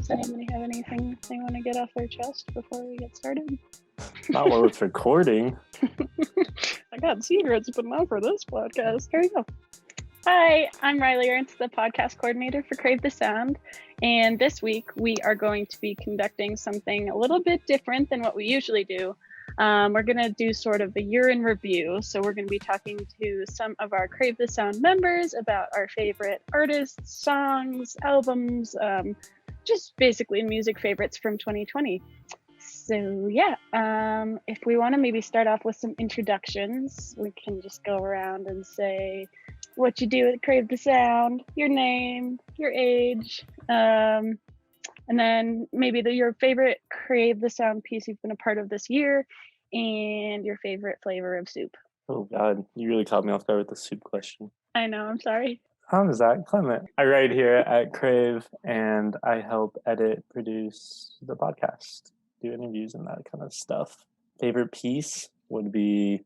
Does anybody have anything they want to get off their chest before we get started? Not while it's recording. I got secrets, but not for this podcast. Here we go. Hi, I'm Reilly Ernst, the podcast coordinator for Crave the Sound. And this week we are going to be conducting something a little bit different than what we usually do. We're going to do sort of a year in review. So we're going to be talking to some of our Crave the Sound members about our favorite artists, songs, albums, just basically music favorites from 2020. So yeah, if we want to maybe start off with some introductions, we can just go around and say what you do at Crave the Sound, your name, your age, and then maybe your favorite Crave the Sound piece you've been a part of this year, and your favorite flavor of soup. Oh God, you really caught me off guard with the soup question. I know, I'm sorry. I'm Zac Clement. I write here at Crave, and I help edit, produce the podcast, do interviews and that kind of stuff. Favorite piece would be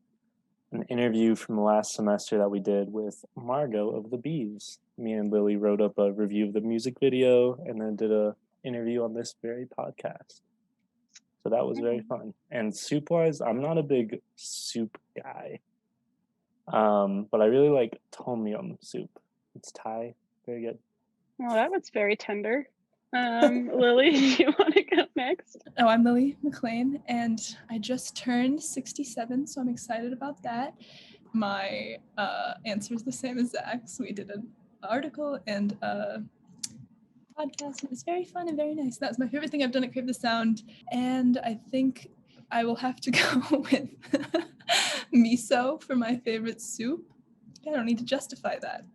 an interview from last semester that we did with Margot of the Bees. Me and Lily wrote up a review of the music video and then did a interview on this very podcast. So that was very fun. And soup-wise, I'm not a big soup guy. But I really like tom yum soup. It's Thai. Very good. Well, that was very tender. Lily, do you want to go next? Oh, I'm Lily McLean, and I just turned 67, so I'm excited about that. My answer is the same as Zach's. We did an article and a podcast. It was very fun and very nice. That's my favorite thing I've done at Crave the Sound, and I think I will have to go with miso for my favorite soup. I don't need to justify that.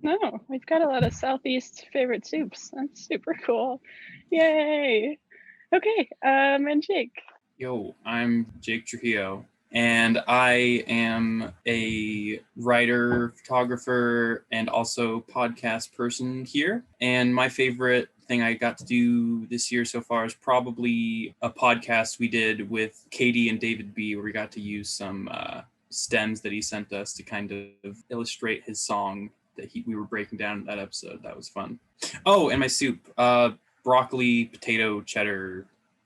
No, we've got a lot of Southeast favorite soups. That's super cool. Yay. Okay, and Jake. Yo, I'm Jake Trujillo, and I am a writer, photographer, and also podcast person here. And my favorite thing I got to do this year so far is probably a podcast we did with Katie and David B, where we got to use some stems that he sent us to kind of illustrate his song that we were breaking down in that episode. That was fun. Oh, and my soup, broccoli, potato, cheddar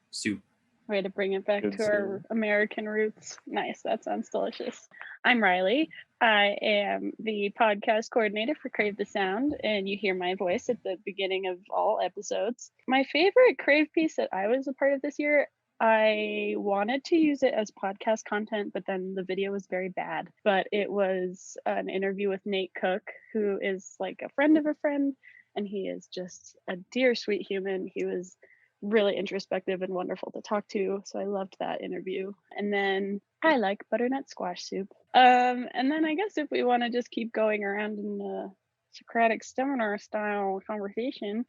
soup. Way to bring it back Good to our American roots. Nice, that sounds delicious. I'm Reilly. I am the podcast coordinator for Crave the Sound, and you hear my voice at the beginning of all episodes. My favorite Crave piece that I was a part of this year, I wanted to use it as podcast content, but then the video was very bad. But it was an interview with Nate Cook, who is like a friend of a friend, and he is just a dear, sweet human. He was really introspective and wonderful to talk to, so I loved that interview. And then I like butternut squash soup. And then I guess if we want to just keep going around in a Socratic seminar style conversation,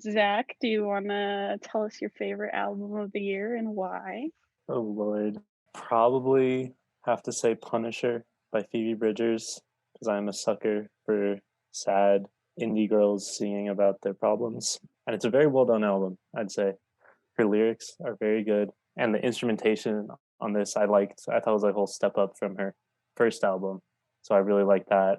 Zach, do you want to tell us your favorite album of the year and why? Oh Lord. Probably have to say Punisher by Phoebe Bridgers, because I'm a sucker for sad indie girls singing about their problems. And it's a very well done album, I'd say. Her lyrics are very good. And the instrumentation on this I thought it was a whole step up from her first album. So I really like that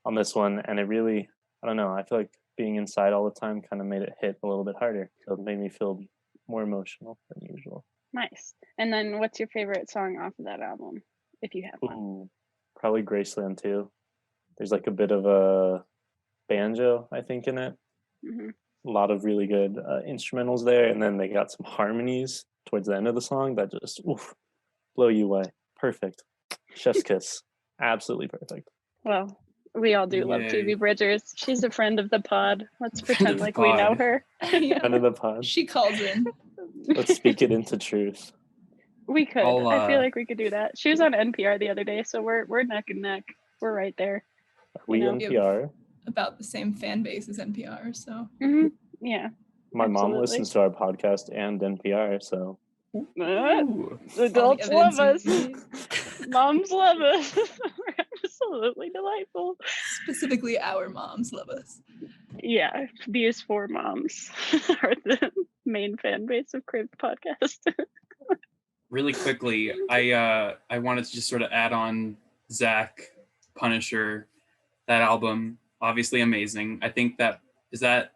on this one. And it really, I don't know, I feel like being inside all the time kind of made it hit a little bit harder. So it made me feel more emotional than usual. Nice. And then what's your favorite song off of that album, if you have one? Ooh, probably Graceland too. There's like a bit of a banjo, I think, in it. Mm-hmm. A lot of really good instrumentals there. And then they got some harmonies towards the end of the song that just blow you away. Perfect. Chef's kiss. Absolutely perfect. Well, we all do love Phoebe Bridgers. She's a friend of the pod. Let's pretend like we know her. Friend of the pod. She calls in. Let's speak it into truth. We could. I feel like we could do that. She was on NPR the other day, so we're neck and neck. We're right there. We NPR. About the same fan base as NPR, so. Mm-hmm. Yeah. My mom listens to our podcast and NPR, so. Adults love us. Moms love us. We're absolutely delightful. Specifically, our moms love us. Yeah, these four moms are the main fan base of Crave the Podcast. Really quickly, I wanted to just sort of add on Zac, Punisher, that album, obviously amazing. I think that is that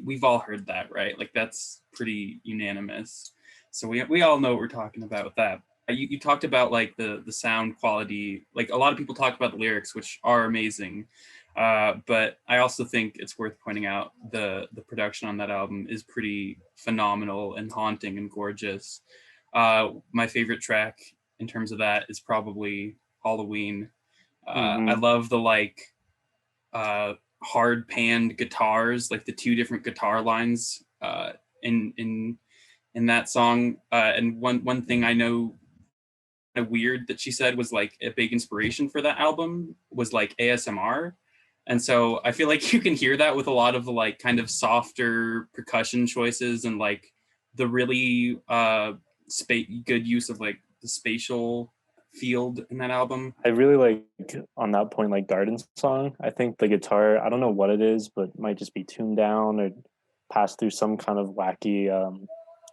we've all heard that, right? Like that's pretty unanimous. So we all know what we're talking about with that. You talked about like the sound quality. Like a lot of people talk about the lyrics, which are amazing. But I also think it's worth pointing out the production on that album is pretty phenomenal and haunting and gorgeous. My favorite track in terms of that is probably Halloween. I love the like hard panned guitars, like the two different guitar lines in that song. And one thing I know kind of weird that she said was like a big inspiration for that album was like ASMR. And so I feel like you can hear that with a lot of the like kind of softer percussion choices and like the really good use of like the spatial field in that album. I really like on that point, like Garden Song. I think the guitar, I don't know what it is, but it might just be tuned down or pass through some kind of wacky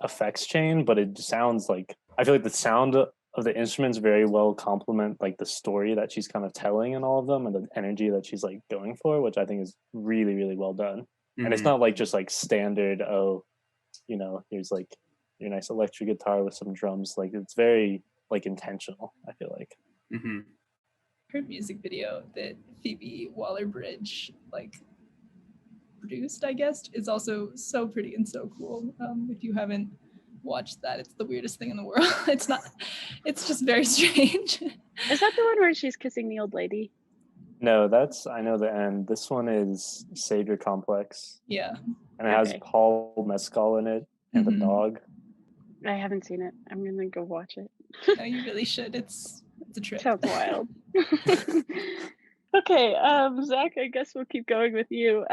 effects chain, but it sounds like, I feel like the sound of the instruments very well complement like the story that she's kind of telling in all of them and the energy that she's like going for, which I think is really, really well done. And it's not like just like standard, here's like your nice electric guitar with some drums. Like it's very like intentional, I feel like. Her music video that Phoebe Waller-Bridge like produced, I guess, is also so pretty and so cool. If you haven't watched that, it's the weirdest thing in the world. It's just very strange. Is that the one where she's kissing the old lady? No, I know the end. This one is Savior Complex. Yeah. And it has Paul Mescal in it and the dog. I haven't seen it. I'm gonna go watch it. No, you really should. It's a trip. Sounds wild. Okay, Zach, I guess we'll keep going with you.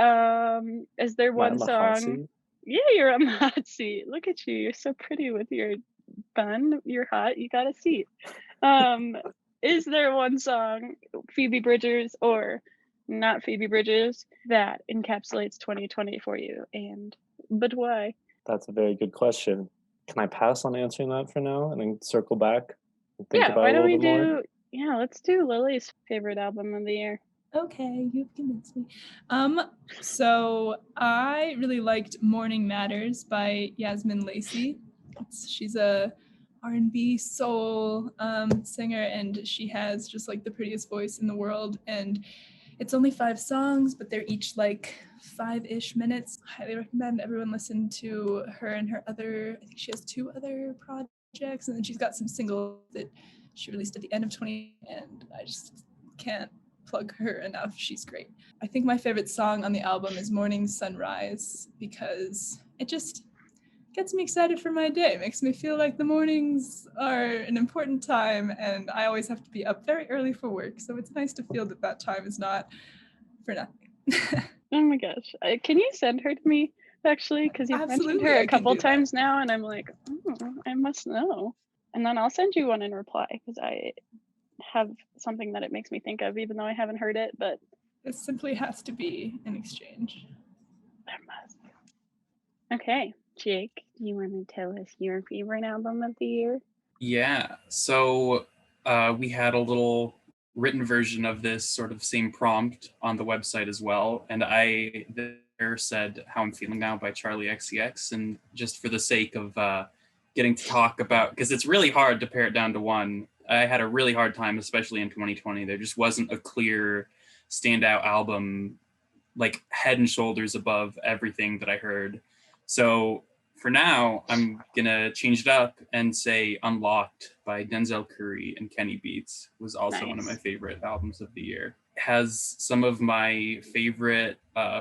Is there one song? Yeah, you're on the hot seat. Look at you. You're so pretty with your bun. You're hot. You got a seat. Is there one song, Phoebe Bridgers or not Phoebe Bridgers, that encapsulates 2020 for you? But why? That's a very good question. Can I pass on answering that for now and then circle back and think Yeah, about why it a don't we little bit more? Yeah, let's do Lily's favorite album of the year. Okay, you've convinced me. So I really liked Morning Matters by Yasmin Lacey. She's a R&B soul singer, and she has just like the prettiest voice in the world. And it's only 5 songs, but they're each like 5-ish minutes. Highly recommend everyone listen to her and her other, I think she has 2 other projects, and then she's got some singles that she released at the end of 2020, and I just can't plug her enough. She's great. I think my favorite song on the album is Morning Sunrise because it just gets me excited for my day. It makes me feel like the mornings are an important time, and I always have to be up very early for work. So it's nice to feel that time is not for nothing. Oh my gosh. Can you send her to me, actually? Because you've mentioned her a couple times now, and I'm like, I must know. And then I'll send you one in reply, because I have something that it makes me think of, even though I haven't heard it, but it simply has to be an exchange. There must. Okay, Jake, do you want to tell us your favorite album of the year? Yeah, so we had a little written version of this sort of same prompt on the website as well, and I there said How I'm Feeling Now by Charli Xcx, and just for the sake of getting to talk about, because it's really hard to pare it down to one. I had a really hard time, especially in 2020. There just wasn't a clear standout album, like head and shoulders above everything that I heard. So for now, I'm going to change it up and say Unlocked by Denzel Curry and Kenny Beats was also one of my favorite albums of the year. It has some of my favorite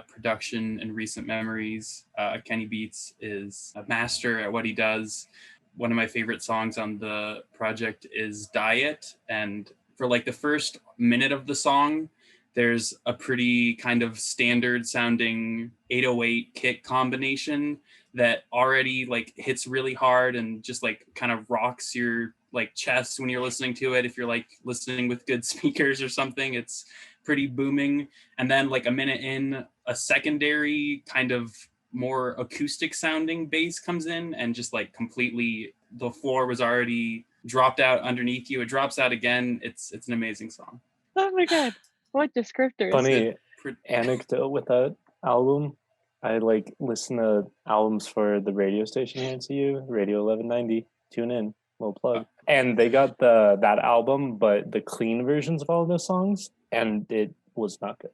production in recent memories. Kenny Beats is a master at what he does. One of my favorite songs on the project is Diet. And for like the first minute of the song, there's a pretty kind of standard sounding 808 kick combination that already like hits really hard and just like kind of rocks your like chest when you're listening to it. If you're like listening with good speakers or something, it's pretty booming. And then like a minute in, a secondary kind of more acoustic sounding bass comes in and just like completely the floor was already dropped out underneath you. It drops out again. It's an amazing song. Oh my God. What descriptors. Funny anecdote with that album. I like listen to albums for the radio station here in CU, Radio 1190. Tune in, little plug. And they got that album, but the clean versions of all of those songs, and it was not good.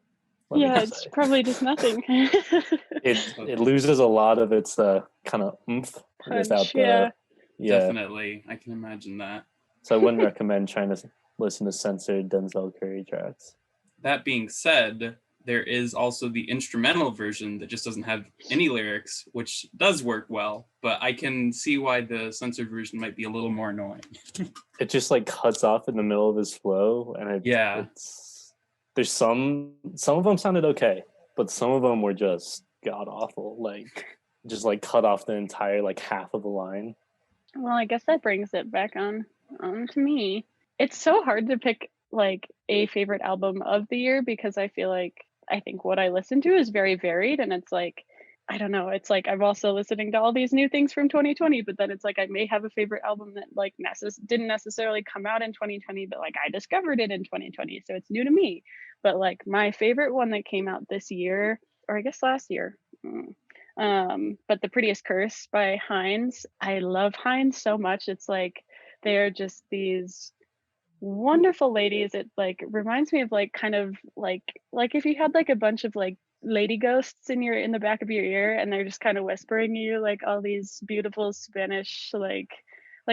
Yeah, it's probably just nothing. It loses a lot of its kind of oomph without the Definitely, I can imagine that. So I wouldn't recommend trying to listen to censored Denzel Curry tracks. That being said, there is also the instrumental version that just doesn't have any lyrics, which does work well, but I can see why the censored version might be a little more annoying. It just like cuts off in the middle of his flow, and it's there's some of them sounded okay, but some of them were just god awful, like just like cut off the entire like half of the line. Well, I guess that brings it back on to me. It's so hard to pick like a favorite album of the year because I think what I listen to is very varied, and it's like, I don't know, it's like I'm also listening to all these new things from 2020, but then it's like I may have a favorite album that like didn't necessarily come out in 2020, but like I discovered it in 2020, so it's new to me. But like my favorite one that came out this year, or I guess last year, but The Prettiest Curse by Heinz. I love Heinz so much. It's like they're just these wonderful ladies. It like reminds me of like kind of like if you had like a bunch of like lady ghosts in the back of your ear, and they're just kind of whispering you like all these beautiful Spanish like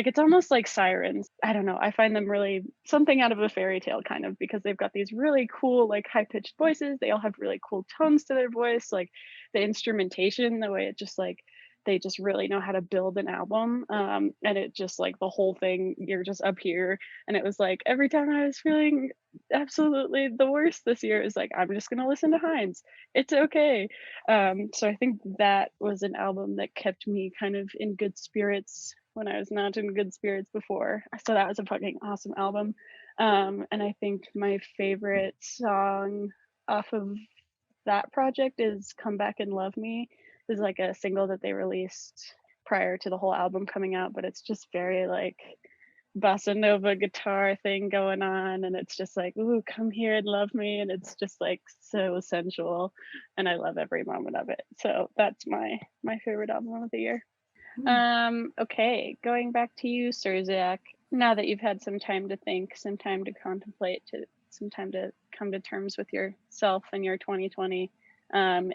it's almost like sirens. I don't know. I find them really something out of a fairy tale kind of, because they've got these really cool like high-pitched voices. They all have really cool tones to their voice, like the instrumentation, the way it just like they just really know how to build an album. And it just like the whole thing, you're just up here. And it was like every time I was feeling absolutely the worst this year, is like, I'm just gonna listen to Heinz. It's okay. So I think that was an album that kept me kind of in good spirits when I was not in good spirits before. So that was a fucking awesome album. And I think my favorite song off of that project is Come Back and Love Me. Is like a single that they released prior to the whole album coming out, but it's just very like bossa nova guitar thing going on, and it's just like, ooh, come here and love me, and it's just like so sensual, and I love every moment of it. So that's my favorite album of the year. Okay, going back to you, Sir Zac. Now that you've had some time to think, some time to contemplate, some time to come to terms with yourself and your 2020,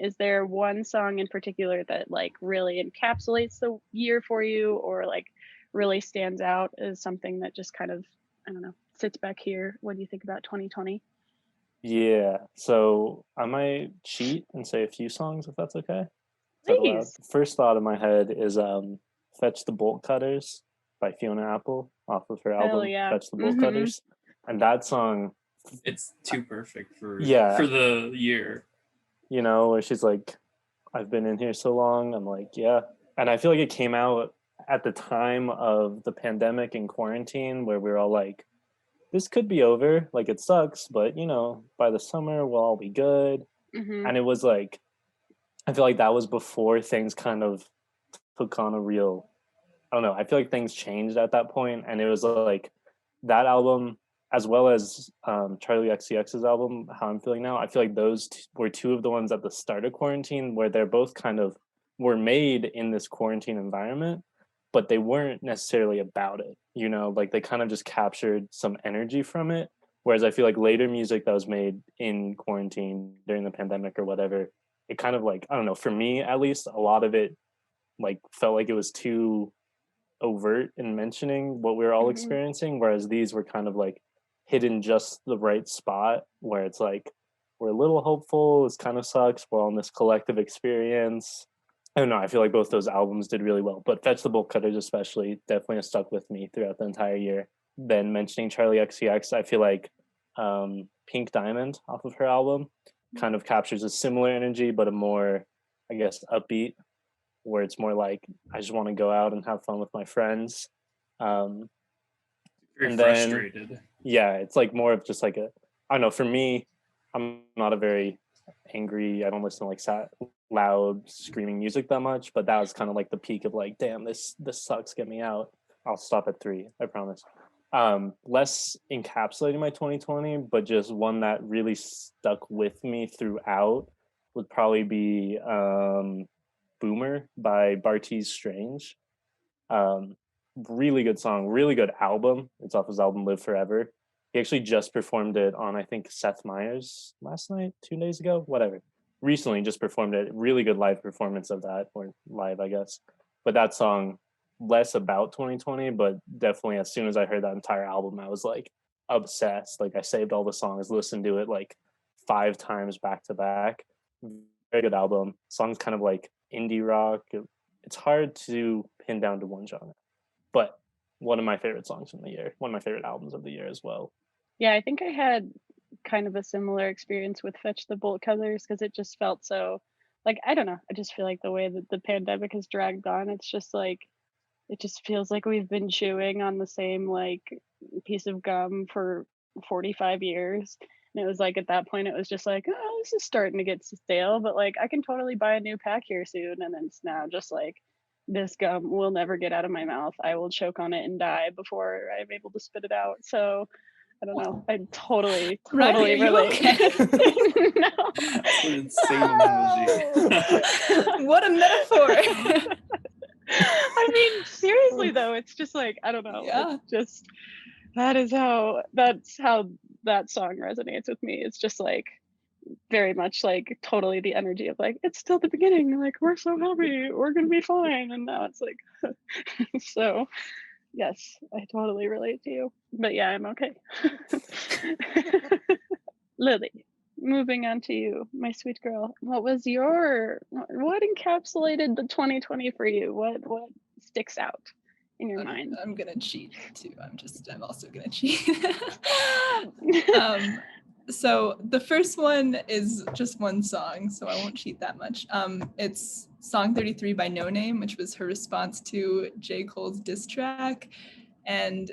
is there one song in particular that like really encapsulates the year for you, or like really stands out as something that just kind of, I don't know, sits back here when you think about 2020? Yeah, so I might cheat and say a few songs if that's okay. Please. First thought in my head is Fetch the Bolt Cutters by Fiona Apple off of her album Fetch the Bolt Cutters. And that song, it's too perfect for the year. You know, where she's like, I've been in here so long. I'm like, yeah. And I feel like it came out at the time of the pandemic and quarantine, where we were all like, this could be over. Like, it sucks, but, you know, by the summer, we'll all be good. And it was like, I feel like that was before things kind of took on a real, I don't know. I feel like things changed at that point. And it was like that album, as well as Charli Xcx's album, How I'm Feeling Now, I feel like those were two of the ones at the start of quarantine where they're both kind of were made in this quarantine environment, but they weren't necessarily about it. You know, like they kind of just captured some energy from it. Whereas I feel like later music that was made in quarantine during the pandemic or whatever, it kind of like, I don't know, for me at least, a lot of it like felt like it was too overt in mentioning what we were all experiencing. Whereas these were kind of like hidden just the right spot where it's like, we're a little hopeful, this kind of sucks, we're all in this collective experience. I don't know, I feel like both those albums did really well, but Fetch the Bolt Cutters especially definitely has stuck with me throughout the entire year. Then mentioning Charli Xcx, I feel like Pink Diamond off of her album kind of captures a similar energy, but a more, I guess, upbeat, where it's more like, I just want to go out and have fun with my friends. Very frustrated. Yeah, it's like more of just like a, I don't know, for me, I'm not a very angry, I don't listen to like loud screaming music that much, but that was kind of like the peak of like, damn, this sucks, get me out. I'll stop at 3, I promise. Less encapsulating my 2020, but just one that really stuck with me throughout would probably be Boomer by Bartees Strange. Really good song, really good album. It's off his album Live Forever. He actually just performed it on, I think, Seth Meyers last night, 2 days ago, whatever. Recently just performed it. Really good live performance of that, or live, I guess. But that song, less about 2020, but definitely as soon as I heard that entire album, I was like obsessed. Like I saved all the songs, listened to it like 5 times back to back. Very good album. Song's kind of like indie rock. It's hard to pin down to one genre, but one of my favorite songs from the year, one of my favorite albums of the year as well. Yeah, I think I had kind of a similar experience with Fetch the Bolt Cutters because it just felt so, like, I don't know. I just feel like the way that the pandemic has dragged on, it's just like, it just feels like we've been chewing on the same like piece of gum for 45 years. And it was like at that point, it was just like, oh, this is starting to get stale, but like I can totally buy a new pack here soon. And then it's now just like, this gum will never get out of my mouth. I will choke on it and die before I'm able to spit it out. So I don't know. I totally Riley, are you relate. okay? No. That's an insane analogy. What a metaphor. I mean, seriously though, it's just like, I don't know. Yeah. It's just that's how that song resonates with me. It's just like very much like totally the energy of like, it's still the beginning, like we're so happy, we're gonna be fine. And now it's like so yes, I totally relate to you. But yeah, I'm okay. Lily, moving on to you, my sweet girl. What encapsulated the 2020 for you? What sticks out in your mind? I'm gonna cheat too. I'm also gonna cheat. So the first one is just one song, so I won't cheat that much. It's Song 33 by No Name, which was her response to J. Cole's diss track. And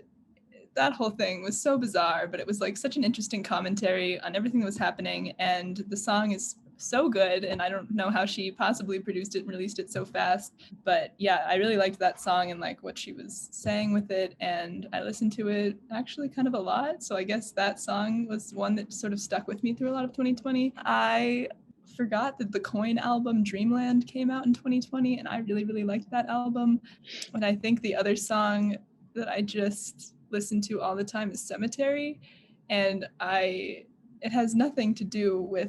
that whole thing was so bizarre, but it was like such an interesting commentary on everything that was happening. And the song is so good, and I don't know how she possibly produced it and released it so fast. But yeah, I really liked that song and like what she was saying with it, and I listened to it actually kind of a lot. So I guess that song was one that sort of stuck with me through a lot of 2020. I forgot that the Coin album Dreamland came out in 2020, and I really, really liked that album. And I think the other song that I just listen to all the time is Cemetery, and it has nothing to do with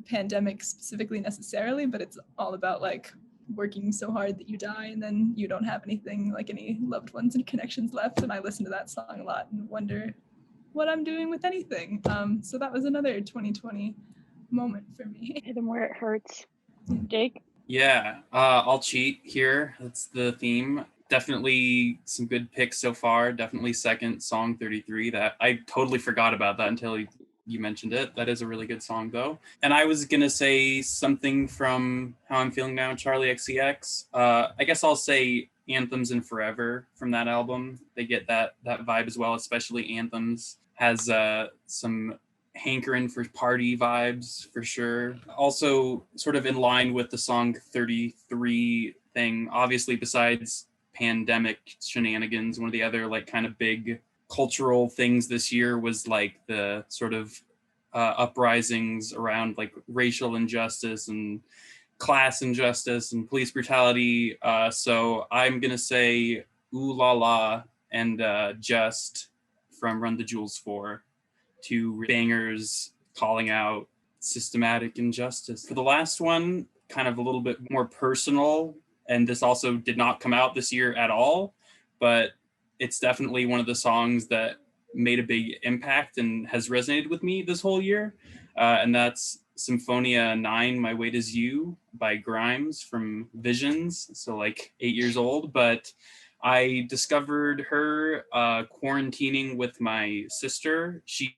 pandemic specifically necessarily, but it's all about like working so hard that you die and then you don't have anything, like any loved ones and connections left. And I listen to that song a lot and wonder what I'm doing with anything. So that was another 2020 moment for me. Hit them where it hurts. Jake? Yeah, I'll cheat here. That's the theme. Definitely some good picks so far. Definitely second, Song 33. That I totally forgot about that until you mentioned it. That is a really good song though. And I was gonna say something from How I'm Feeling Now, Charli XCX. I guess I'll say Anthems and Forever from that album. They get that vibe as well, especially Anthems has some hankering for party vibes for sure. Also sort of in line with the Song 33 thing, obviously besides pandemic shenanigans, one of the other like kind of big cultural things this year was like the sort of uprisings around like racial injustice and class injustice and police brutality. So I'm gonna say Ooh La La and Just from Run the Jewels 4, two bangers calling out systematic injustice. For the last one, kind of a little bit more personal, and this also did not come out this year at all, but it's definitely one of the songs that made a big impact and has resonated with me this whole year. And that's Symphonia 9, My Weight Is You by Grimes from Visions. So like 8 years old, but I discovered her quarantining with my sister. She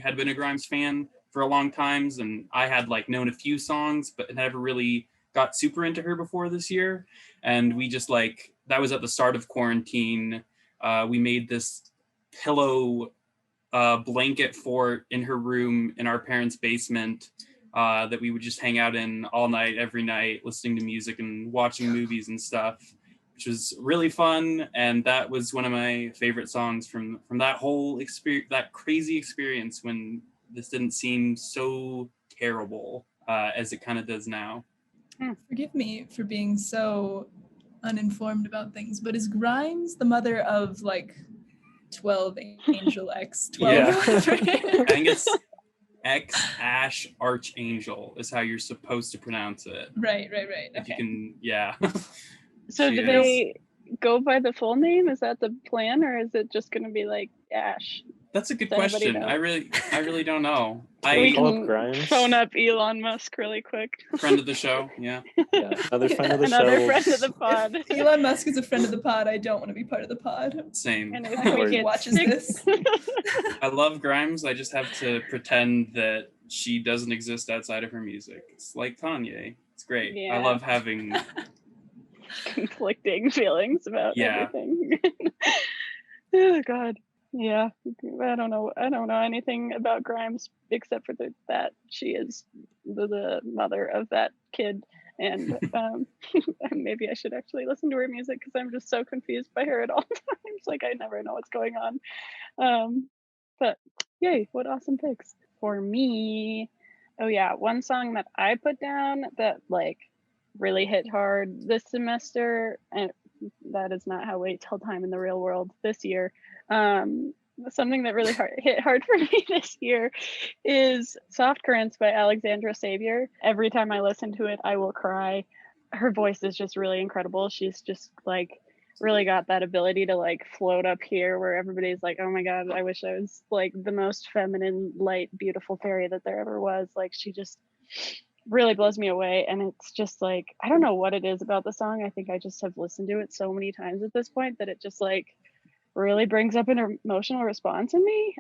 had been a Grimes fan for a long time, and I had like known a few songs, but never really got super into her before this year. And we just like, that was at the start of quarantine. We made this pillow blanket fort in her room in our parents' basement that we would just hang out in all night, every night, listening to music and watching movies and stuff, which was really fun. And that was one of my favorite songs from that whole experience, that crazy experience when this didn't seem so terrible. as it kind of does now. Forgive me for being so uninformed about things, but is Grimes the mother of like 12 Angel X 12? Yeah. I think it's X Ash Archangel is how you're supposed to pronounce it. Right. If Okay. you can, yeah. So She do is. they go by the full name? Is that the plan, or is it just going to be like Ash? That's a good Does anybody question. know? I really don't know. We call up can Grimes? phone up Elon Musk really quick. Friend of the show, yeah. Yeah, another friend of the Another show. friend of the pod. If Elon Musk is a friend of the pod, I don't want to be part of the pod. Same. And I if hope we he get watches sick- this. I love Grimes. I just have to pretend that she doesn't exist outside of her music. It's like Kanye. It's great. Yeah. I love having. conflicting feelings about Yeah. everything. Oh God. Yeah. I don't know anything about Grimes except for that she is the mother of that kid, and maybe I should actually listen to her music because I'm just so confused by her at all times. Like I never know what's going on. But yay, what awesome picks. For me, oh yeah, one song that I put down that like really hit hard this semester, and that is not how Wait Till Time in the Real World this year. Something that really hit hard for me this year is Soft Currents by Alexandra Savior. Every time I listen to it, I will cry. Her voice is just really incredible. She's just like really got that ability to like float up here where everybody's like, oh my God, I wish I was like the most feminine, light, beautiful fairy that there ever was. Like she just really blows me away. And it's just like, I don't know what it is about the song. I think I just have listened to it so many times at this point that it just like really brings up an emotional response in me.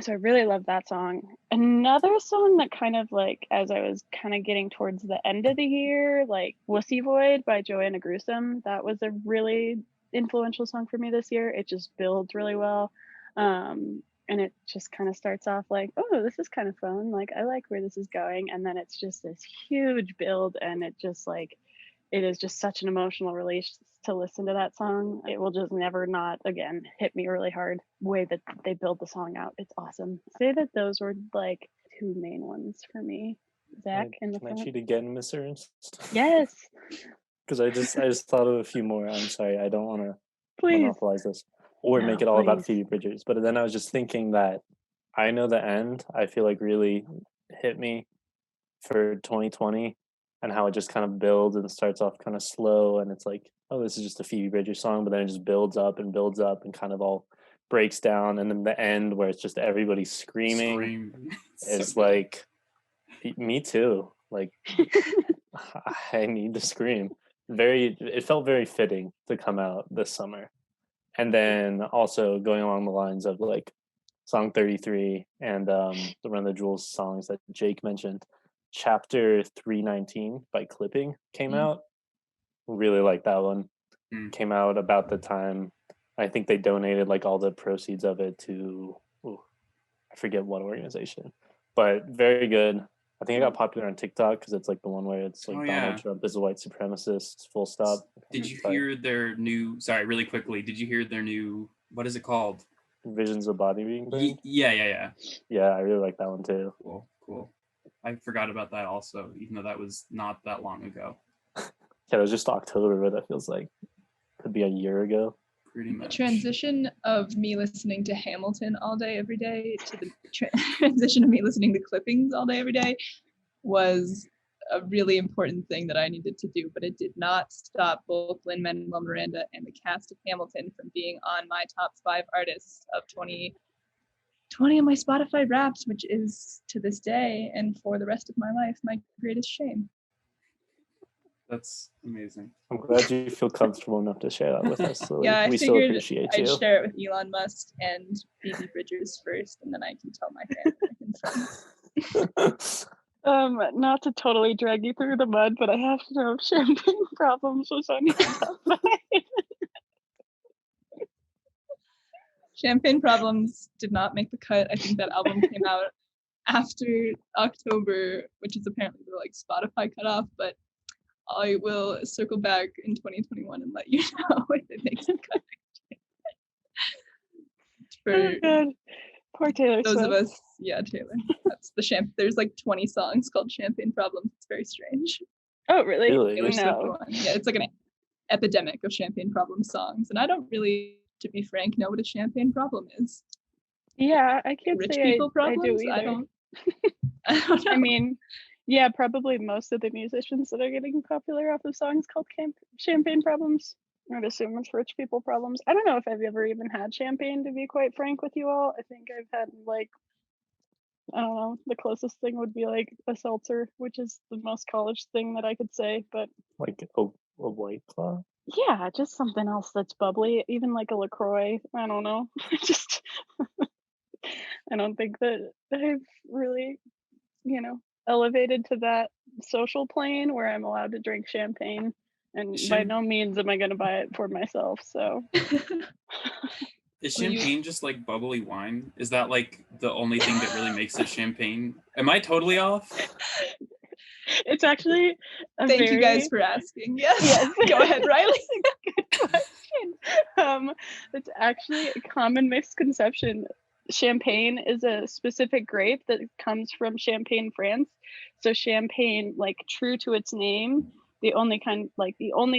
So I really love that song. Another song that kind of like, as I was kind of getting towards the end of the year, like Wussy Void by Joanna Gruesome, that was a really influential song for me this year. It just builds really well. And it just kind of starts off like, oh, this is kind of fun. Like, I like where this is going. And then it's just this huge build. And it just like, it is just such an emotional release to listen to that song. It will just never not again hit me really hard. Way that they build the song out, it's awesome. Say that those were like two main ones for me. Zach in the Can I front. cheat again, Miss Ernst? Yes, Because I just thought of a few more. I'm sorry, I don't want to please. monopolize this or No, make it all about please. Phoebe Bridgers. But then I was just thinking that I Know the End, I feel like really hit me for 2020 and how it just kind of builds and starts off kind of slow. And it's like, oh, this is just a Phoebe Bridgers song. But then it just builds up and kind of all breaks down. And then the end where it's just everybody screaming. It's So like, me too. Like, I need to scream. It felt very fitting to come out this summer. And then also going along the lines of like song 33 and the Run the Jewels songs that Jake mentioned, Chapter 319 by Clipping came out. Really like that one. Came out about the time, I think they donated like all the proceeds of it to, I forget what organization, but very good. I think it got popular on TikTok because it's like the one where it's like Donald Trump is a white supremacist, full stop. Did you hear their new, really quickly, did you hear their new, what is it called? Visions of Body being burned? Yeah. Yeah, I really like that one too. Cool. I forgot about that also, even though that was not that long ago. Yeah, it was just October, but that feels like could be a year ago. Pretty much. The transition of me listening to Hamilton all day, every day, to the transition of me listening to Clippings all day, every day, was a really important thing that I needed to do, but it did not stop both Lin-Manuel Miranda and the cast of Hamilton from being on my top 5 artists of 2020 on my Spotify Wrapped, which is to this day and for the rest of my life my greatest shame. That's amazing. I'm glad you feel comfortable enough to share that with us. So Yeah, I we still figured appreciate I'd you. share it with Elon Musk and Phoebe Bridgers first, and then I can tell my family and friends. Not to totally drag you through the mud, but I have to know Champagne Problems was on your top 5. Champagne Problems did not make the cut. I think that album came out after October, which is apparently the like Spotify cutoff, but I will circle back in 2021 and let you know if it makes the cut. Oh, God. Poor Taylor Those Swift. of us, yeah, Taylor. That's the There's like 20 songs called Champagne Problems. It's very strange. Oh, really? Taylor Swift No. one. Yeah, it's like an epidemic of Champagne Problem songs, and I don't really, to be frank, know what a champagne problem is. Yeah, I can't Rich say people I do problems? either. I don't know. I mean, yeah, probably most of the musicians that are getting popular off of songs called Champagne Problems. I'd assume it's rich people problems. I don't know if I've ever even had champagne, to be quite frank with you all. I think I've had like, I don't know, the closest thing would be like a seltzer, which is the most college thing that I could say. But Like a White Claw? yeah, just something else that's bubbly, even like a LaCroix. I don't know. Just, I don't think that I've really, elevated to that social plane where I'm allowed to drink champagne. And by no means am I going to buy it for myself. So Is champagne just like bubbly wine? Is that like the only thing that really makes it champagne? Am I totally off? It's actually Thank you guys for asking. Yes. Go ahead, Reilly. Good question. It's actually a common misconception. Champagne is a specific grape that comes from Champagne, France. So champagne, like true to its name, the only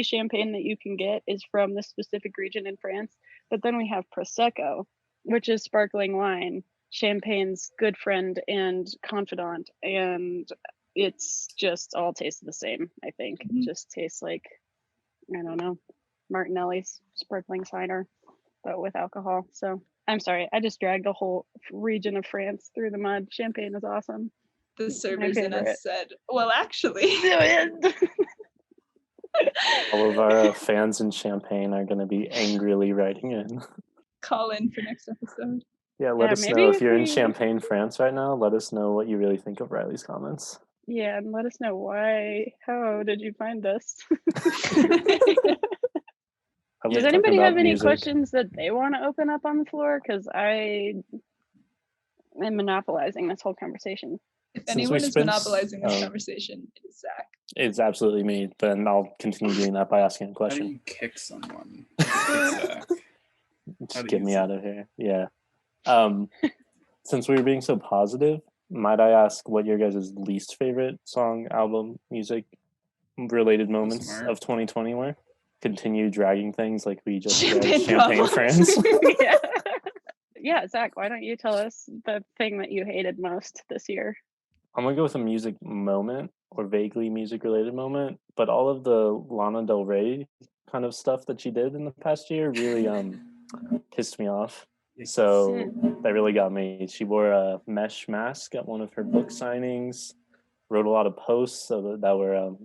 champagne that you can get is from the specific region in France. But then we have Prosecco, which is sparkling wine, champagne's good friend and confidant, and it's just all tastes the same. I think it just tastes like, I don't know, Martinelli's sparkling cider, but with alcohol. So I'm sorry, I just dragged a whole region of France through the mud. Champagne is awesome. The servers in us said, well, actually. All of our fans in Champagne are going to be angrily writing in. Call in for next episode. Yeah, let us know if you're in Champagne, France right now. Let us know what you really think of Reilly's comments. Yeah, and let us know why. How did you find this? Does anybody have any questions that they want to open up on the floor? Because I am monopolizing this whole conversation. If anyone is monopolizing this conversation, it is Zach. It's absolutely me, but I'll continue doing that by asking a question. How do you kick someone? Just get me out of here. Yeah. Since we were being so positive, might I ask what your guys' least favorite song, album, music related moments of 2020 were? Continue dragging things like we just read Champagne France. Yeah, Zach, why don't you tell us the thing that you hated most this year? I'm gonna go with a music moment or vaguely music related moment, but all of the Lana Del Rey kind of stuff that she did in the past year really pissed me off. So that really got me. She wore a mesh mask at one of her book signings, wrote a lot of posts that were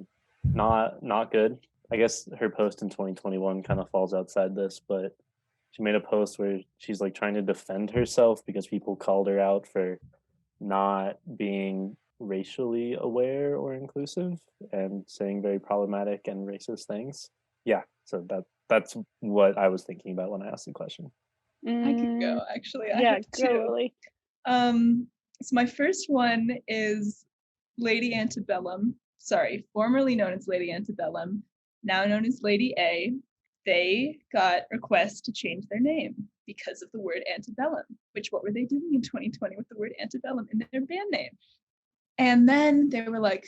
not good. I guess her post in 2021 kind of falls outside this, but she made a post where she's like trying to defend herself because people called her out for not being racially aware or inclusive and saying very problematic and racist things. Yeah, so that's what I was thinking about when I asked the question. I can go, actually. I have two. Totally. So my first one is Lady Antebellum. Sorry, formerly known as Lady Antebellum, now known as Lady A. They got requests to change their name because of the word antebellum, which what were they doing in 2020 with the word antebellum in their band name? And then they were like,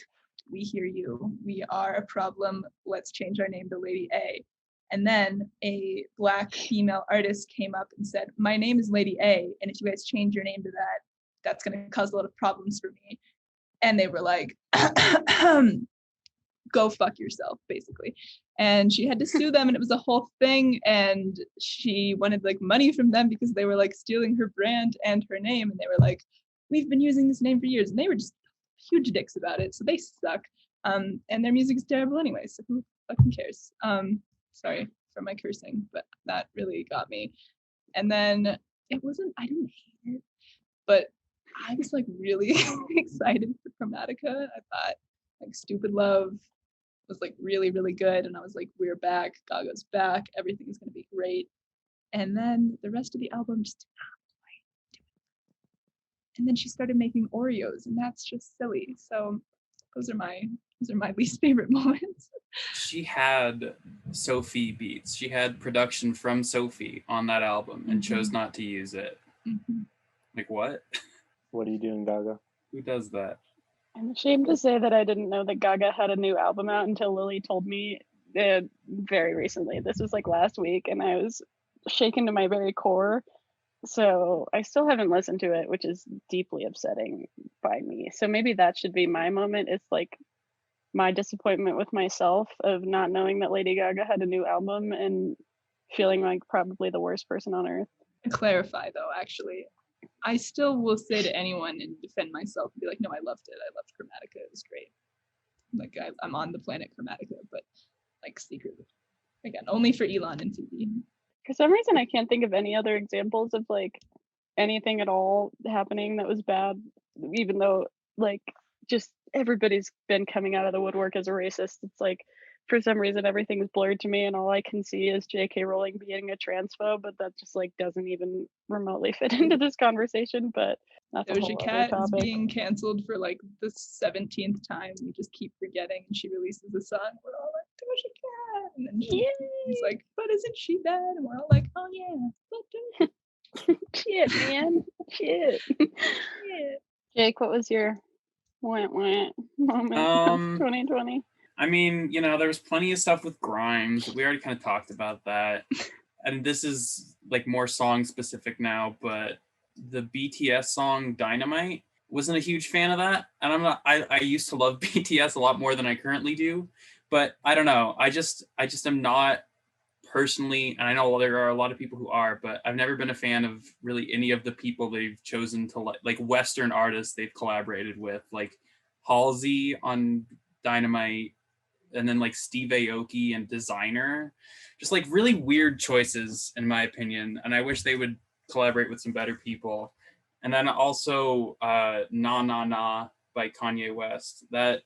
we hear you. We are a problem. Let's change our name to Lady A. And then a Black female artist came up and said, my name is Lady A, and if you guys change your name to that, that's going to cause a lot of problems for me. And they were like, go fuck yourself, basically. And she had to sue them, and it was a whole thing, and she wanted like money from them because they were like stealing her brand and her name, and they were like, we've been using this name for years, and they were just huge dicks about it, so they suck. And their music is terrible anyway, so who fucking cares? Sorry for my cursing, but that really got me. And then I didn't hate it, but I was like really excited for Chromatica. I thought like Stupid Love was like really, really good. And I was like, we're back, Gaga's back, everything's gonna be great. And then the rest of the album just did not quite do it. And then she started making Oreos, and that's just silly. So those are my least favorite moments. She had Sophie beats. She had production from Sophie on that album and chose not to use it. Like what? What are you doing, Gaga? Who does that? I'm ashamed to say that I didn't know that Gaga had a new album out until Lily told me very recently. This was like last week, and I was shaken to my very core. So I still haven't listened to it, which is deeply upsetting by me. So maybe that should be my moment. It's like my disappointment with myself of not knowing that Lady Gaga had a new album and feeling like probably the worst person on earth. To clarify though, actually, I still will say to anyone and defend myself and be like, no, I loved it. I loved Chromatica. It was great. Like I'm on the planet Chromatica, but like secretly. Again, only for Elon and Phoebe. For some reason, I can't think of any other examples of like anything at all happening that was bad, even though like just everybody's been coming out of the woodwork as a racist. It's like for some reason everything's blurred to me, and all I can see is J.K. Rowling being a transphobe, but that just like doesn't even remotely fit into this conversation. But that's a Doja whole Cat other is topic. being canceled for like the 17th time. We just keep forgetting, and she releases a song. We're all like, Doja Cat, and then she's like, but isn't she bad? And we're all like, oh yeah, but Shit, man, shit. yeah. Jake, what was your went moment of 2020? I mean, there was plenty of stuff with Grimes. We already kind of talked about that. And this is like more song specific now, but the BTS song Dynamite, wasn't a huge fan of that. And I used to love BTS a lot more than I currently do, but I don't know. I just am not personally, and I know there are a lot of people who are, but I've never been a fan of really any of the people they've chosen to like Western artists they've collaborated with, like Halsey on Dynamite, and then like Steve Aoki and Designer. Just like really weird choices in my opinion, and I wish they would collaborate with some better people. And then also Na Na Na by Kanye West. That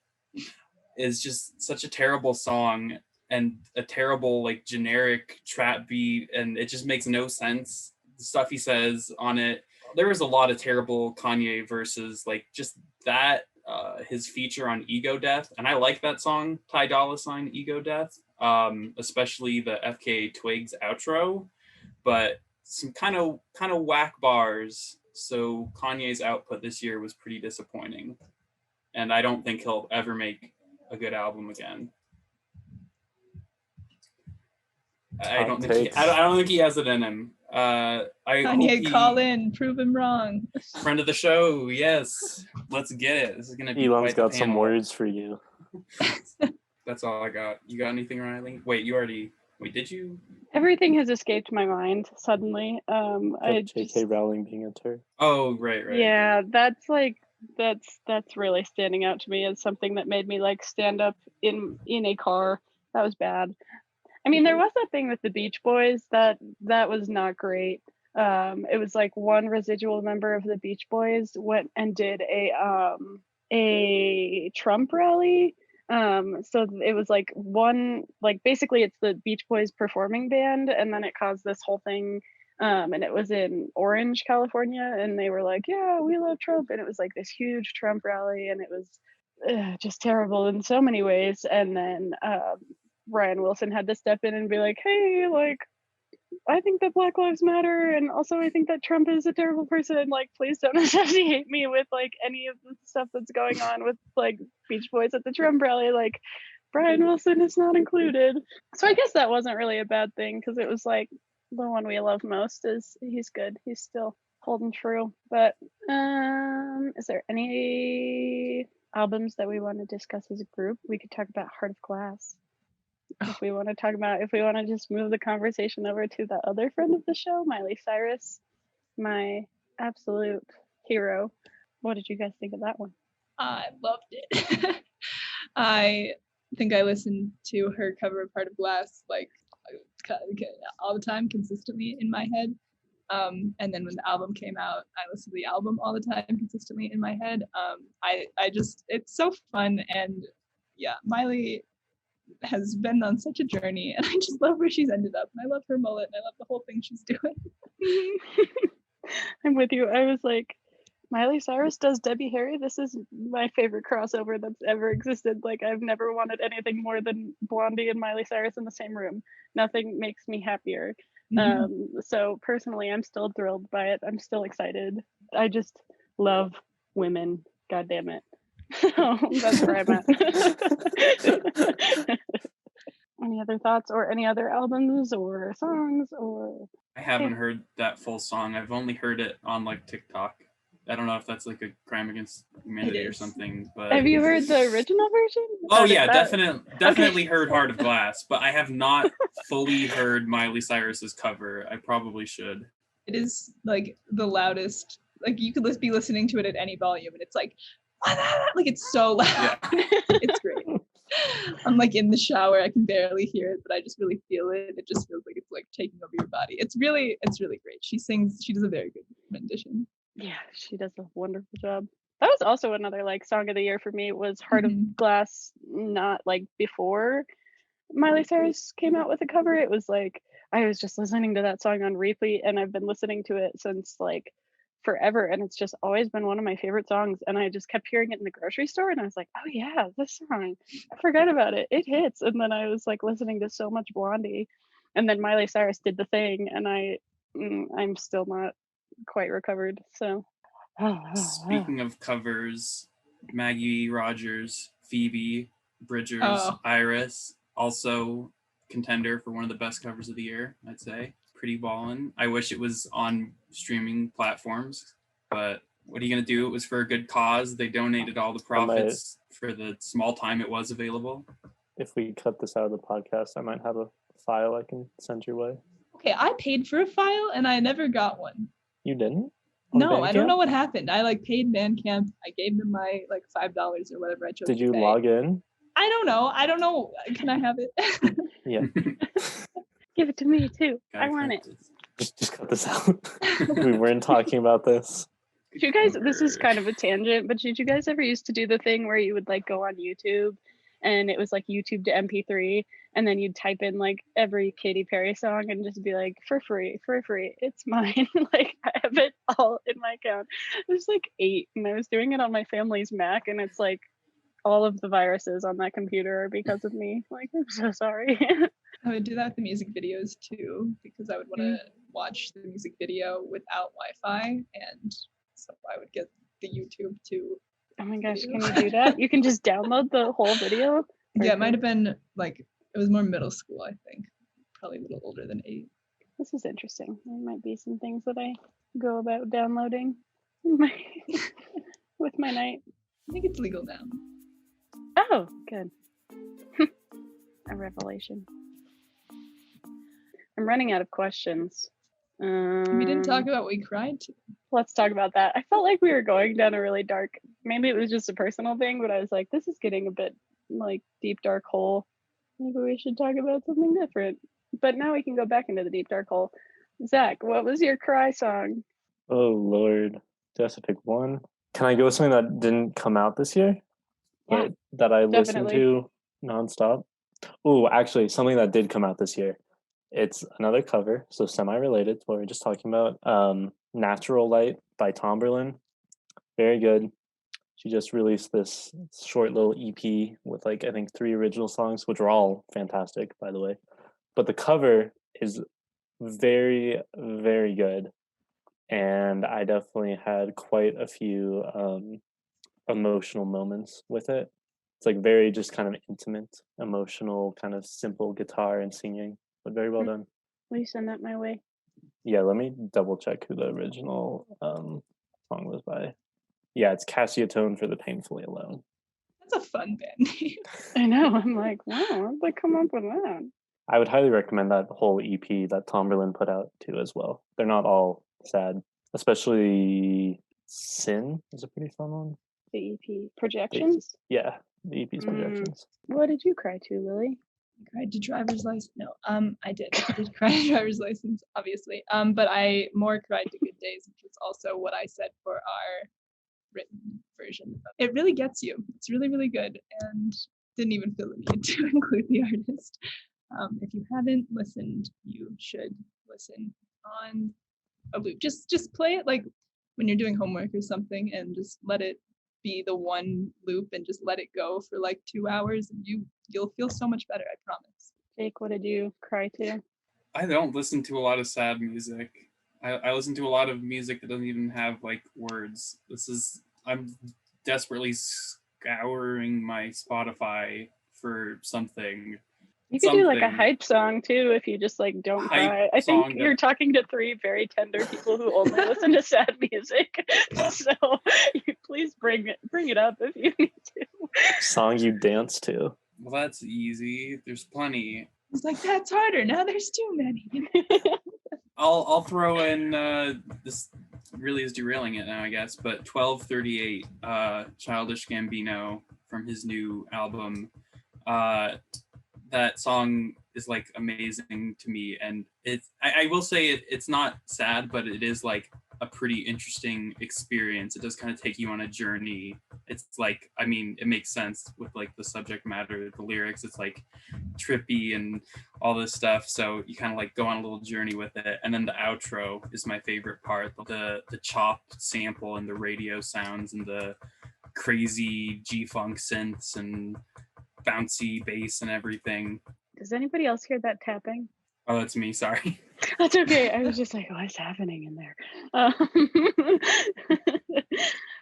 is just such a terrible song and a terrible like generic trap beat, and it just makes no sense. The stuff he says on it. There was a lot of terrible Kanye verses, like just that his feature on Ego Death, and I like that song, Ty Dolla $ign Ego Death, especially the FKA Twigs outro, but some kind of whack bars. So Kanye's output this year was pretty disappointing, and I don't think he'll ever make a good album again. I don't think he has it in him. Kanye, call in, prove him wrong. Friend of the show, yes. Let's get it. This is gonna be Elon's quite got the some panel. words for you. That's all I got. You got anything, Reilly? Wait, did you? Everything has escaped my mind suddenly. J.K. Rowling being a turd. Oh, right. Yeah, that's really standing out to me as something that made me like stand up in a car. That was bad. I mean, there was that thing with the Beach Boys that was not great. It was like one residual member of the Beach Boys went and did a Trump rally. So it was like basically it's the Beach Boys performing band, and then it caused this whole thing. And it was in Orange, California, and they were like, yeah, we love Trump. And it was like this huge Trump rally, and it was just terrible in so many ways. And then Ryan Wilson had to step in and be like, hey, like, I think that Black Lives Matter, and also I think that Trump is a terrible person. Like, please don't associate me with like any of the stuff that's going on with like Beach Boys at the Trump rally. Like, Brian Wilson is not included. So I guess that wasn't really a bad thing, because it was like the one we love most is he's good. He's still holding true. But is there any albums that we want to discuss as a group? We could talk about Heart of Glass. If we want to just move the conversation over to the other friend of the show, Miley Cyrus, my absolute hero. What did you guys think of that one? I loved it. I think I listened to her cover of Heart of Glass like all the time, consistently in my head. And then when the album came out, I listened to the album all the time, consistently in my head. It's so fun, and yeah, Miley has been on such a journey, and I just love where she's ended up. And I love her mullet, and I love the whole thing she's doing. I'm with you. I was like, Miley Cyrus does Debbie Harry. This is my favorite crossover that's ever existed. Like, I've never wanted anything more than Blondie and Miley Cyrus in the same room. Nothing makes me happier. So personally, I'm still thrilled by it. I'm still excited. I just love women. God damn it. So that's where I'm at. Any other thoughts or any other albums or songs or? I haven't heard that full song. I've only heard it on like TikTok. I don't know if that's like a crime against humanity or something, but Have you heard the original version? Oh yeah, definitely heard Heart of Glass, but I have not fully heard Miley Cyrus's cover. I probably should. It is like the loudest. Like you could be listening to it at any volume, and it's like it's so loud. Yeah. It's great. I'm like in the shower, I can barely hear it, but I just really feel it. It just feels like it's like taking over your body. It's really great. She does a very good rendition. Yeah, she does a wonderful job. That was also another like song of the year for me was Heart of Glass, not like before Miley Cyrus came out with a cover. It was like I was just listening to that song on repeat, and I've been listening to it since like forever, and it's just always been one of my favorite songs. And I just kept hearing it in the grocery store, and I was like, oh yeah, this song, I forgot about it, it hits. And then I was like listening to so much Blondie, and then Miley Cyrus did the thing, and I'm still not quite recovered. So speaking of covers, Maggie Rogers, Phoebe Bridgers, Iris, also contender for one of the best covers of the year, I'd say. Pretty ballin'. I wish it was on streaming platforms, but what are you gonna do? It was for a good cause. They donated all the profits for the small time it was available. If we cut this out of the podcast, I might have a file I can send your way. Okay, I paid for a file and I never got one. You didn't? No, I don't know what happened. I like paid Bandcamp. I gave them my like $5 or whatever I chose. Did you log in? I don't know. Can I have it? Yeah. Give it to me too. I want it. Just cut this out. We weren't talking about this. Did you guys, this is kind of a tangent, but did you guys ever used to do the thing where you would like go on YouTube and it was like YouTube to MP3 and then you'd type in like every Katy Perry song and just be like, for free, it's mine. Like I have it all in my account. I was like 8 and I was doing it on my family's Mac, and it's like all of the viruses on that computer are because of me. Like, I'm so sorry. I would do that with the music videos too, because I would want to watch the music video without Wi-Fi, and so I would get the YouTube to. Oh my gosh, can you do that? You can just download the whole video? Yeah, it might have been like, it was more middle school, I think. Probably a little older than 8. This is interesting. There might be some things that I go about downloading with my night. I think it's legal now. Oh, good. A revelation. I'm running out of questions. We didn't talk about what we cried to. Let's talk about that. I felt like we were going down a really dark, maybe it was just a personal thing, but I was like, this is getting a bit like deep, dark hole. Maybe we should talk about something different. But now we can go back into the deep, dark hole. Zach, what was your cry song? Oh, Lord. Do I have to pick one? Can I go with something that didn't come out this year? Yeah, that I listened definitely. to nonstop? Oh, actually, something that did come out this year. It's another cover, so semi-related to what we were just talking about. Natural Light by Tomberlin. Very good. She just released this short little EP with like, I think 3 original songs, which are all fantastic, by the way. But the cover is very, very good. And I definitely had quite a few emotional moments with it. It's like very just kind of intimate, emotional, kind of simple guitar and singing, but very well done. Will you send that my way? Yeah, let me double check who the original song was by. Yeah, it's Cassiotone for the Painfully Alone. That's a fun band name. I know. I'm like, wow, how'd they come up with that? I would highly recommend that whole EP that Tomberlin put out too as well. They're not all sad, especially Sin is a pretty fun one. The EP Projections? Yeah, the EP's Projections. What did you cry to, Lily? I cried to Driver's License. No, I did cry to Driver's License, obviously. But I more cried to Good Days, which is also what I said for our written version. It really gets you. It's really, really good, and didn't even feel the need to include the artist. If you haven't listened, you should listen on a loop. Just play it like when you're doing homework or something, and just let it be the one loop and just let it go for like 2 hours, and you'll feel so much better, I promise. Jake, what did you cry to? I don't listen to a lot of sad music. I listen to a lot of music that doesn't even have like words. I'm desperately scouring my Spotify for something. You could do like a Something. hype song too if you just like don't Hype cry. I song think that- you're talking to 3 very tender people who only listen to sad music. So you please bring it up if you need to. Song you dance to. Well, that's easy. There's plenty. It's like, that's harder. Now there's too many. I'll throw in this really is derailing it now, I guess, but 1238, Childish Gambino from his new album. That song is like amazing to me, and I will say it's not sad, but it is like a pretty interesting experience. It does kind of take you on a journey. It's like, I mean, it makes sense with like the subject matter, the lyrics. It's like trippy and all this stuff, so you kind of like go on a little journey with it. And then the outro is my favorite part, the chopped sample and the radio sounds and the crazy G-funk synths and bouncy bass and everything. Does anybody else hear that tapping? Oh, that's me, sorry. That's okay. I was just like, what's happening in there?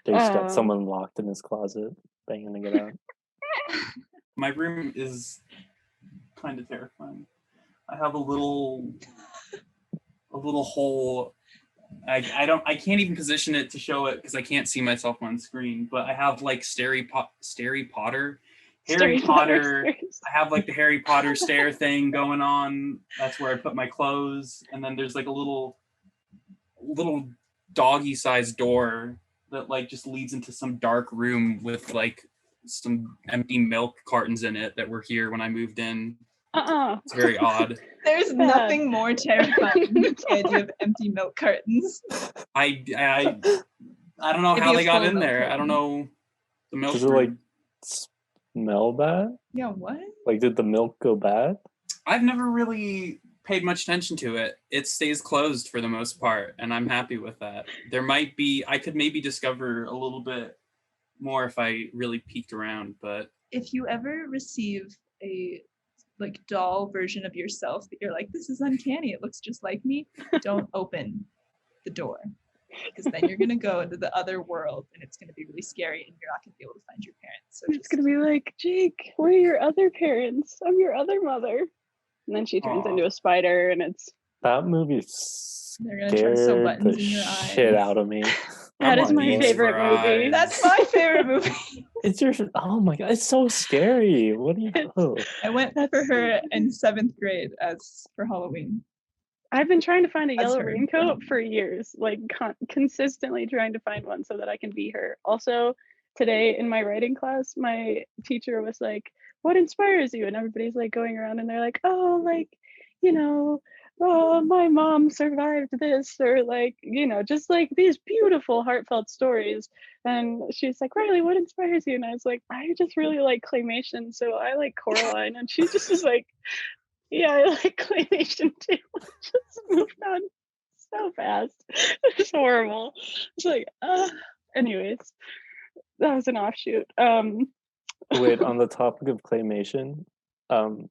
There's got someone locked in his closet, banging to get out. My room is kind of terrifying. I have a little hole. I can't even position it to show it because I can't see myself on screen, but I have like Harry Potter. I have like the Harry Potter stair thing going on. That's where I put my clothes. And then there's like a little doggy sized door that like just leads into some dark room with like some empty milk cartons in it that were here when I moved in. It's very odd. There's nothing more terrifying than the idea of empty milk cartons. I don't know how they got in there. I don't know. The milk. Does it like smell bad? Yeah, what? Like, did the milk go bad? I've never really paid much attention to it. It stays closed for the most part, and I'm happy with that. I could maybe discover a little bit more if I really peeked around, but If you ever receive a like doll version of yourself that you're like, this is uncanny, it looks just like me, don't open the door. Because then you're gonna go into the other world and it's gonna be really scary and you're not gonna be able to find your parents. So It's gonna be like, Jake, where are your other parents? I'm your other mother. And then she turns into a spider, and it's That movie they're gonna try to sew scared buttons the in your eyes. shit out of me. that I'm is my on favorite these movie. rides. That's my favorite movie. It's your, oh my god, it's so scary. What do you know? I went for her in 7th grade as for Halloween. I've been trying to find a That's yellow her. raincoat for years, like consistently trying to find one so that I can be her. Also, today in my writing class, my teacher was like, "What inspires you?" And everybody's like going around and they're like, "Oh, like, you know, oh, my mom survived this," or like, you know, just like these beautiful, heartfelt stories. And she's like, "Reilly, what inspires you?" And I was like, "I just really like claymation, so I like Coraline." And she just was like, "Yeah, I like claymation too." Just moved on so fast. It's horrible. It's like, anyways, that was an offshoot. Wait, on the topic of claymation,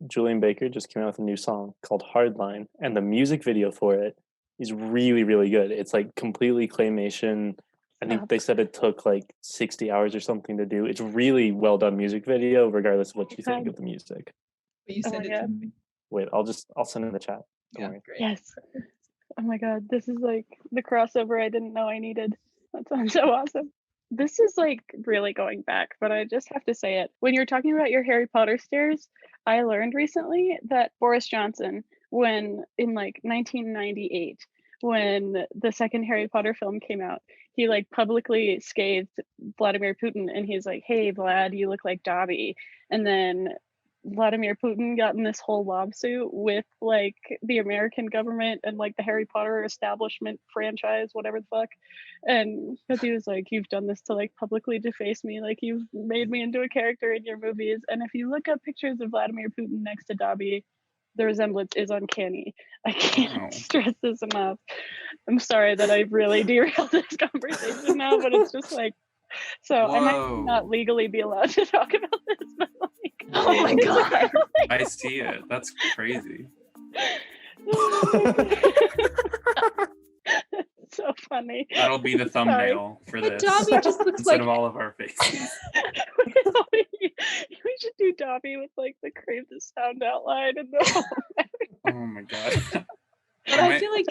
Julian Baker just came out with a new song called Hardline, and the music video for it is really, really good. It's like completely claymation. I think they said it took like 60 hours or something to do. It's really well done music video, regardless of what you think of the music. But you Oh sent my it to God. me. Wait, I'll send it in the chat. Don't Yeah, worry. great. Yes. Oh my God, this is like the crossover I didn't know I needed. That sounds so awesome. This is like really going back, but I just have to say it. When you're talking about your Harry Potter stairs, I learned recently that Boris Johnson, when in like 1998, when the second Harry Potter film came out, he like publicly scathed Vladimir Putin, and he's like, "Hey Vlad, you look like Dobby." And then Vladimir Putin got in this whole lawsuit with like the American government and like the Harry Potter establishment franchise, whatever the fuck. And because he was like, "You've done this to like publicly deface me, like you've made me into a character in your movies." And if you look up pictures of Vladimir Putin next to Dobby, the resemblance is uncanny. I can't Wow. stress this enough. I'm sorry that I really derailed this conversation now, but it's just like, so I might Whoa. not legally be allowed to talk about this, but like, Oh my God. I see it. That's crazy. so funny. That'll be the thumbnail for this. Dobby just looks instead like of all of our faces. We should do Dobby with like the Crave the Sound outline and the Oh my god. But I feel like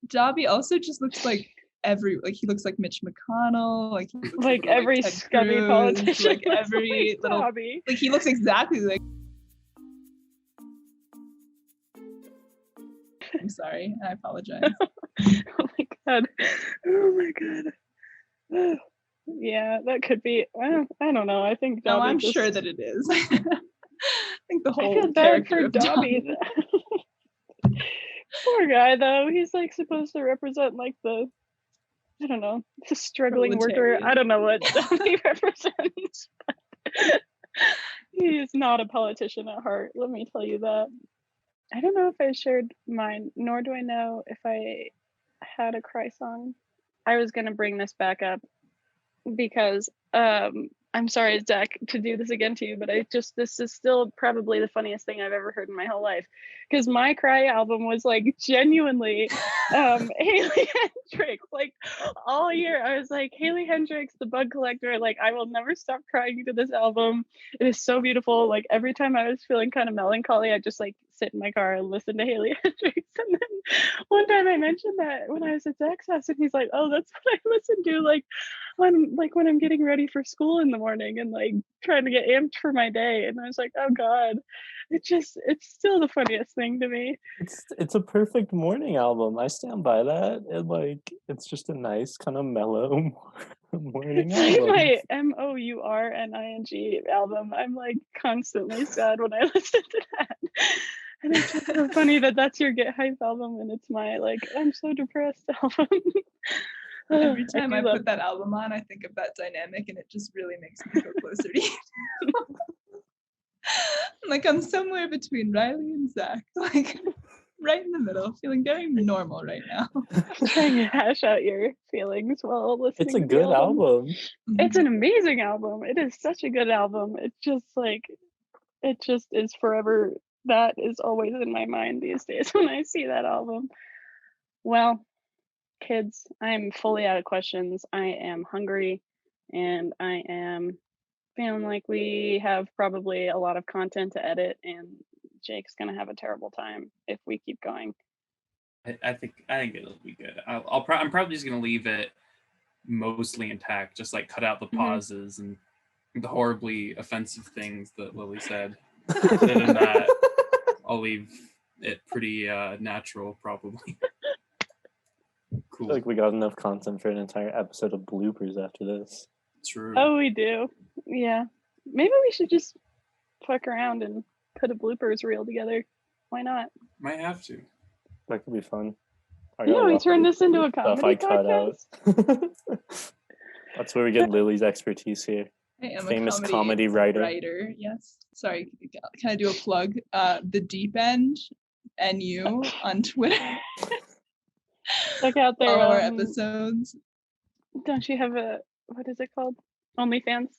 Dobby also just looks like he looks like Mitch McConnell, like he looks like every Ted scummy Cruz, politician, like every little, Dobby. like he looks exactly like. I'm sorry, I apologize. Oh my god. Oh my god. Yeah, that could be. I don't know. I think Dobby. No, I'm sure that it is. I think the whole I feel bad character for of Dobby. Poor guy, though. He's like supposed to represent like the, I don't know, the struggling worker. I don't know what Dobby represents. He is not a politician at heart. Let me tell you that. I don't know if I shared mine, nor do I know if I had a cry song. I was gonna bring this back up because I'm sorry, Zach, to do this again to you, but this is still probably the funniest thing I've ever heard in my whole life. Because my cry album was like genuinely Haley Hendrix. Like all year, I was like, Haley Hendrix, The Bug Collector. Like, I will never stop crying to this album. It is so beautiful. Like every time I was feeling kind of melancholy, I just like sit in my car and listen to Haley Hendrix. And then one time I mentioned that when I was at Zach's house, and he's like, "Oh, that's what I listen to when I'm getting ready for school in the morning and like trying to get amped for my day." And I was like, "Oh God." It's still the funniest thing to me. It's a perfect morning album. I stand by that. It's just a nice kind of mellow morning It's album. like my MOURNING album. I'm like constantly sad when I listen to that. And it's just so funny that that's your get hype album and it's my like I'm so depressed album. Every time I put that album on, I think of that dynamic and it just really makes me feel closer to you. Like I'm somewhere between Reilly and Zach, like right in the middle, feeling very normal right now. Trying to hash out your feelings while listening. It's a to good the album. It's an amazing album. It is such a good album. It just is forever. That is always in my mind these days when I see that album. Well, kids, I'm fully out of questions. I am hungry and I am feeling like we have probably a lot of content to edit and Jake's gonna have a terrible time if we keep going. I think it'll be good. I'm probably just gonna leave it mostly intact, just like cut out the pauses and the horribly offensive things that Lily said. Other than that, I'll leave it pretty natural, probably. Cool. I feel like we got enough content for an entire episode of bloopers after this. True. Oh, we do. Yeah. Maybe we should just fuck around and put a bloopers reel together. Why not? Might have to. That could be fun. We turn this into a Stuff comedy I cut out. podcast. That's where we get Lily's expertise here. I am Famous a comedy writer. Yes. Sorry, can I do a plug? The Deep End NU on Twitter. Check out their all of our episodes. Don't you have what is it called? OnlyFans?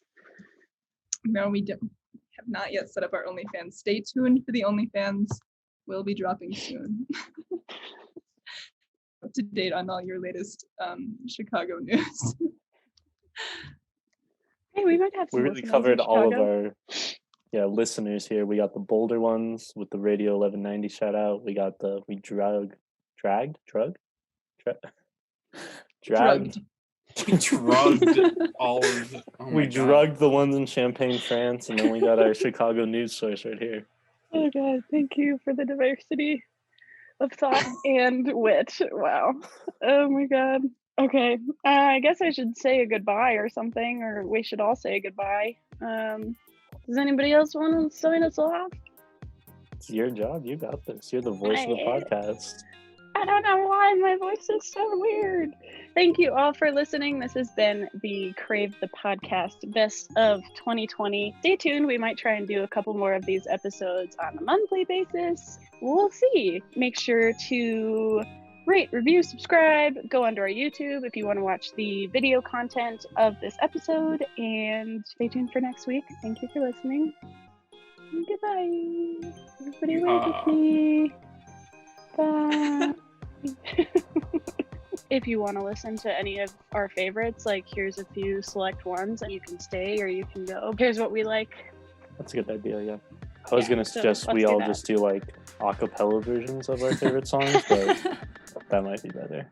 No, we have not yet set up our OnlyFans. Stay tuned for the OnlyFans. We'll be dropping soon. Up to date on all your latest Chicago news. Hey, we might have some We really listeners covered in all of Chicago. our listeners here. We got the Boulder ones with the Radio 1190 shout out. We got dragged We drugged all of it. Oh we drugged the ones in Champaign, France, and then we got our Chicago news source right here. Oh God, thank you for the diversity of thought and wit. Wow. Oh my God. Okay, I guess I should say a goodbye or something, or we should all say a goodbye. Does anybody else want to sign us off? It's your job. You got this. You're the voice of the podcast. I don't know why my voice is so weird. Thank you all for listening. This has been the Crave the Podcast Best of 2020. Stay tuned. We might try and do a couple more of these episodes on a monthly basis. We'll see. Make sure to rate, review, subscribe, go onto our YouTube if you want to watch the video content of this episode, and stay tuned for next week. Thank you for listening. And goodbye. Everybody wave with me. Bye. if you want to listen to any of our favorites, like here's a few select ones and you can stay or you can go. Here's what we like. That's a good idea, yeah. I was gonna so suggest let's we do all that. just do like a cappella versions of our favorite songs, but that might be better.